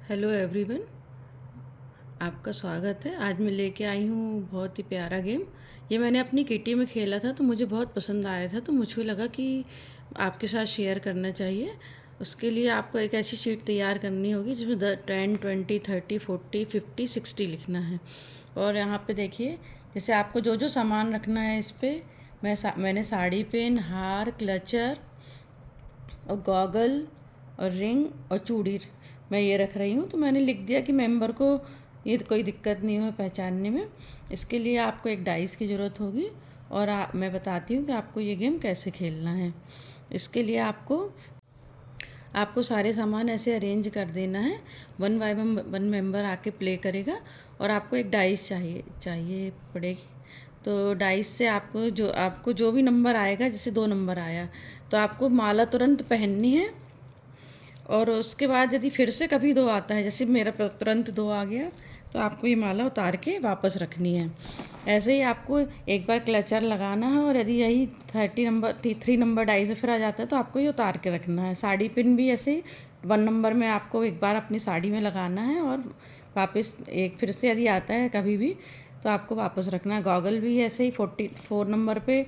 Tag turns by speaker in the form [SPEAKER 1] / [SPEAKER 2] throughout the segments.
[SPEAKER 1] Hello everyone, आपका स्वागत है। आज मैं लेके आई हूँ बहुत ही प्यारा गेम। ये मैंने अपनी किटी में खेला था तो मुझे बहुत पसंद आया था, तो मुझे लगा कि आपके साथ शेयर करना चाहिए। उसके लिए आपको एक ऐसी शीट तैयार करनी होगी जिसमें 10, 20, 30, 40, 50, 60 लिखना है। और यहाँ पे देखिए, जैसे आपको जो जो सामान रखना है इस पर, मैंने साड़ी पेन, हार, क्लचर और गॉगल और रिंग और चूड़ी मैं ये रख रही हूँ। तो मैंने लिख दिया कि मेंबर को ये कोई दिक्कत नहीं हो पहचानने में। इसके लिए आपको एक डाइस की ज़रूरत होगी और मैं बताती हूँ कि आपको ये गेम कैसे खेलना है। इसके लिए आपको आपको सारे सामान ऐसे अरेंज कर देना है। वन बाय वन मेंबर आके प्ले करेगा और आपको एक डाइस चाहिए पड़ेगी। तो डाइस से आपको जो भी नंबर आएगा, जैसे 2 नंबर आया तो आपको माला तुरंत पहननी है। और उसके बाद यदि फिर से कभी 2 आता है, जैसे मेरा तुरंत 2 आ गया, तो आपको ये माला उतार के वापस रखनी है। ऐसे ही आपको एक बार क्लचर लगाना है और यदि यही 3 नंबर डाई से फिर आ जाता है तो आपको ये उतार के रखना है। साड़ी पिन भी ऐसे ही 1 नंबर में आपको एक बार अपनी साड़ी में लगाना है और वापस एक फिर से यदि आता है कभी भी तो आपको वापस रखना है। गॉगल भी ऐसे ही 4 नंबर पे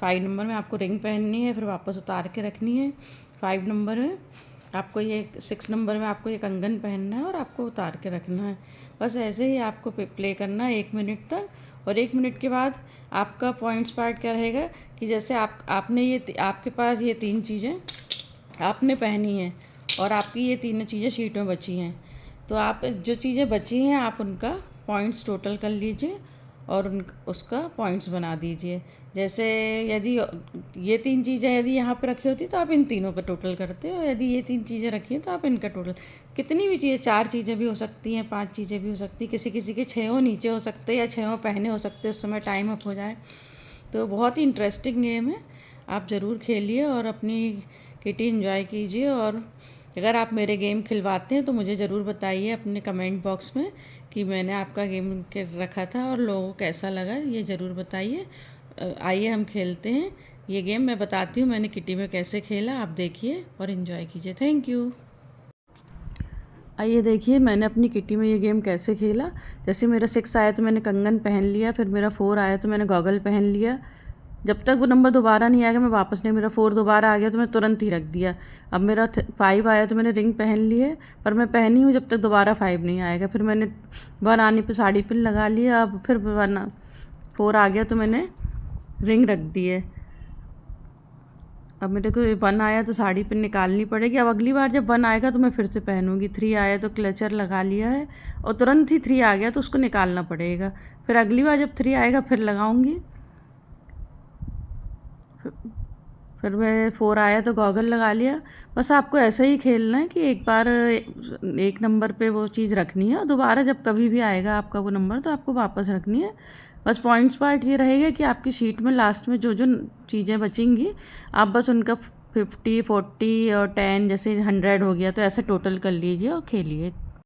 [SPEAKER 1] 5 नंबर में आपको रिंग पहननी है, फिर वापस उतार के रखनी है। 5 नंबर में आपको ये 6 नंबर में आपको ये कंगन पहनना है और आपको उतार के रखना है। बस ऐसे ही आपको प्ले करना है 1 मिनट तक। और 1 मिनट के बाद आपका पॉइंट्स पार्ट क्या रहेगा कि जैसे आपने ये आपके पास ये 3 चीज़ें आपने पहनी हैं और आपकी ये 3 चीज़ें शीट में बची हैं, तो आप जो चीज़ें बची हैं आप उनका पॉइंट्स टोटल कर लीजिए और उसका पॉइंट्स बना दीजिए। जैसे यदि ये 3 चीज़ें यदि यहाँ पे रखी होती तो आप इन तीनों का टोटल करते हो, यदि ये 3 चीज़ें रखी हैं तो आप इनका टोटल। कितनी भी चीज़ें, 4 चीज़ें भी हो सकती हैं, 5 चीज़ें भी हो सकती हैं, किसी किसी के 6 नीचे हो सकते हैं या 6 पहने हो सकते हैं, उस समय टाइम अप हो जाए। तो बहुत ही इंटरेस्टिंग गेम है, आप ज़रूर खेलिए और अपनी किटी एंजॉय कीजिए। और अगर आप मेरे गेम खिलवाते हैं तो मुझे ज़रूर बताइए अपने कमेंट बॉक्स में कि मैंने आपका गेम के रखा था और लोगों को कैसा लगा, ये ज़रूर बताइए। आइए हम खेलते हैं ये गेम। मैं बताती हूँ मैंने किटी में कैसे खेला, आप देखिए और इन्जॉय कीजिए। Thank you. आइए देखिए मैंने अपनी किटी में ये गेम कैसे खेला। जैसे मेरा 6 आया तो मैंने कंगन पहन लिया, फिर मेरा 4 आया तो मैंने गॉगल पहन लिया। जब तक वो नंबर दोबारा नहीं आएगा मैं वापस नहीं, मेरा 4 दोबारा आ गया तो मैं तुरंत ही रख दिया। अब मेरा 5 आया तो मैंने रिंग पहन ली है, पर मैं पहनी हूँ जब तक दोबारा 5 नहीं आएगा। फिर मैंने 1 आने पे साड़ी पिन लगा लिया। अब फिर 4 आ गया तो मैंने रिंग रख दी है। अब मेरे को 1 आया तो साड़ी पिन निकालनी पड़ेगी। अब अगली बार जब 1 आएगा तो मैं फिर से पहनूंगी। 3 आया तो क्लचर लगा लिया है और तुरंत ही 3 आ गया तो उसको निकालना पड़ेगा। फिर अगली बार जब 3 आएगा फिर लगाऊंगी। फिर मैं 4 आया तो गॉगल लगा लिया। बस आपको ऐसे ही खेलना है कि एक बार 1 नंबर पे वो चीज़ रखनी है और दोबारा जब कभी भी आएगा आपका वो नंबर तो आपको वापस रखनी है। बस पॉइंट्स पार्ट ये रहेगा कि आपकी शीट में लास्ट में जो जो चीज़ें बचेंगी आप बस उनका 50, 40 और 10 जैसे 100 हो गया तो ऐसे टोटल कर लीजिए और खेलिए।